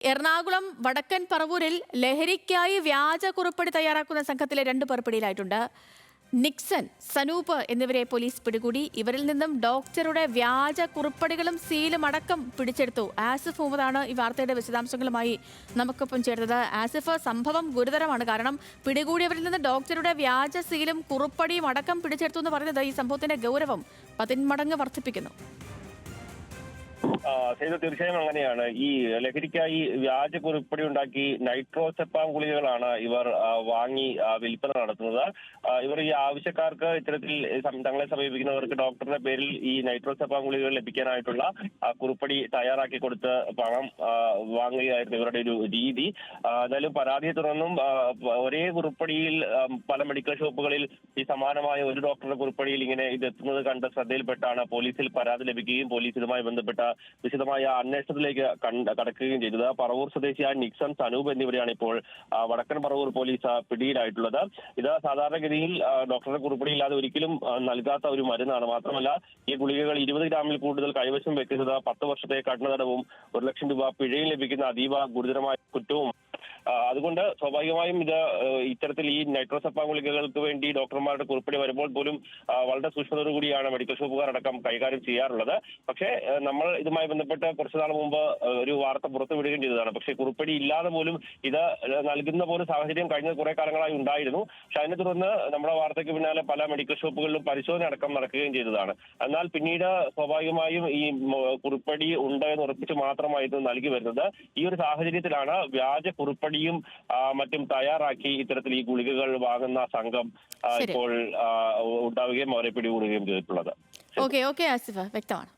എറണാകുളം വടക്കൻ പറവൂരിൽ ലഹരിക്കായി വ്യാജ കുറിപ്പടി തയ്യാറാക്കുന്ന സംഘത്തിലെ 2 പേർ പിടിയിലായിട്ടുണ്ട്. നിക്സൺ, സനൂപ് എന്നിവരെ പോലീസ് പിടികൂടി. ഇവരിൽ നിന്നും ഡോക്ടറുടെ വ്യാജ കുറിപ്പടികളും സീലും അടക്കം പിടിച്ചെടുത്തു. ആസിഫ് മുഹമ്മദാണ് ഈ വാർത്തയുടെ വിശദാംശങ്ങളുമായി നമുക്കൊപ്പം ചേർത്തത്. ആസിഫ്, സംഭവം ഗുരുതരമാണ്. കാരണം പിടികൂടിയവരിൽ നിന്ന് ഡോക്ടറുടെ വ്യാജ സീലും കുറിപ്പടിയും അടക്കം പിടിച്ചെടുത്തു എന്ന് പറയുന്നത് ഈ സംഭവത്തിന്റെ ഗൗരവം 10 മടങ്ങ് വർദ്ധിപ്പിക്കുന്നു. തീർച്ചയായും അങ്ങനെയാണ്. ഈ ലഹരിക്കായി വ്യാജ കുറിപ്പടി ഉണ്ടാക്കി നൈട്രോസെപ്പാം ഗുളികകളാണ് ഇവർ വാങ്ങി വിൽപ്പന നടത്തുന്നത്. ഇവർ ഈ ആവശ്യക്കാർക്ക് ഇത്തരത്തിൽ തങ്ങളെ സമീപിക്കുന്നവർക്ക് ഡോക്ടറുടെ പേരിൽ ഈ നൈട്രോസെപ്പാം ഗുളികകൾ ലഭിക്കാനായിട്ടുള്ള കുറിപ്പടി തയ്യാറാക്കി കൊടുത്ത് പണം വാങ്ങുകയായിരുന്നു ഇവരുടെ ഒരു രീതി. എന്തായാലും പരാതിയെ തുടർന്നും ഒരേ കുറിപ്പടിയിൽ പല മെഡിക്കൽ ഷോപ്പുകളിൽ ഈ സമാനമായ ഒരു ഡോക്ടറുടെ കുറിപ്പടിയിൽ ഇങ്ങനെ ഇതെത്തുന്നത് കണ്ട് ശ്രദ്ധയിൽപ്പെട്ടാണ് പോലീസിൽ പരാതി ലഭിക്കുകയും പോലീസ് ഇതുമായി ബന്ധപ്പെട്ട വിശദമായ അന്വേഷണത്തിലേക്ക് കടക്കുകയും ചെയ്തത്. പറവൂർ സ്വദേശിയായ നിക്സൺ, സനൂപ് എന്നിവരെയാണ് ഇപ്പോൾ വടക്കൻ പറവൂർ പോലീസ് പിടിയിലായിട്ടുള്ളത്. ഇത് സാധാരണഗതിയിൽ ഡോക്ടറുടെ കുറിപ്പടി ഇല്ലാതെ ഒരിക്കലും നൽകാത്ത ഒരു മരുന്നാണ്. മാത്രമല്ല ഈ ഗുളികകൾ 20 ഗ്രാമിൽ കൂടുതൽ കൈവശം വെക്കുന്നത് 10 വർഷത്തെ കഠിന തടവും 1 ലക്ഷം രൂപ പിഴയും ലഭിക്കുന്ന അതീവ ഗുരുതരമായ കുറ്റവും. അതുകൊണ്ട് സ്വാഭാവികമായും ഇത് ഇത്തരത്തിൽ ഈ നൈട്രോസെപ്പാം ഗുളികകൾക്ക് വേണ്ടി ഡോക്ടർമാരുടെ കുറിപ്പടി വരുമ്പോൾ പോലും വളരെ സൂക്ഷ്മതയോടുകൂടിയാണ് മെഡിക്കൽ ഷോപ്പുകാരടക്കം കൈകാര്യം ചെയ്യാറുള്ളത്. പക്ഷേ നമ്മൾ ഇതുമായി ബന്ധപ്പെട്ട് കുറച്ചു നാൾ മുമ്പ് ഒരു വാർത്ത പുറത്തുവിടുകയും ചെയ്തതാണ്. പക്ഷേ കുറിപ്പടി ഇല്ലാതെ പോലും ഇത് നൽകുന്ന പോലും സാഹചര്യം കഴിഞ്ഞ കുറെ കാലങ്ങളായി ഉണ്ടായിരുന്നു. പക്ഷെ അതിനെ തുടർന്ന് നമ്മുടെ വാർത്തയ്ക്ക് പിന്നാലെ പല മെഡിക്കൽ ഷോപ്പുകളിലും പരിശോധന അടക്കം നടക്കുകയും ചെയ്തതാണ്. എന്നാൽ പിന്നീട് സ്വാഭാവികമായും ഈ കുറിപ്പടി ഉണ്ട് എന്ന് ഉറപ്പിച്ച് മാത്രമായിരുന്നു നൽകി വരുന്നത്. ഈ ഒരു സാഹചര്യത്തിലാണ് വ്യാജ കുറിപ്പടിയും മറ്റും തയ്യാറാക്കി ഇത്തരത്തിൽ ഈ ഗുളികകൾ വാങ്ങുന്ന സംഘം ഇപ്പോൾ ഉണ്ടാവുകയും അവരെ പിടികൂടുകയും ചെയ്തിട്ടുള്ളത്. ഓക്കെ ആസിഫ്, വ്യക്തമാണ്.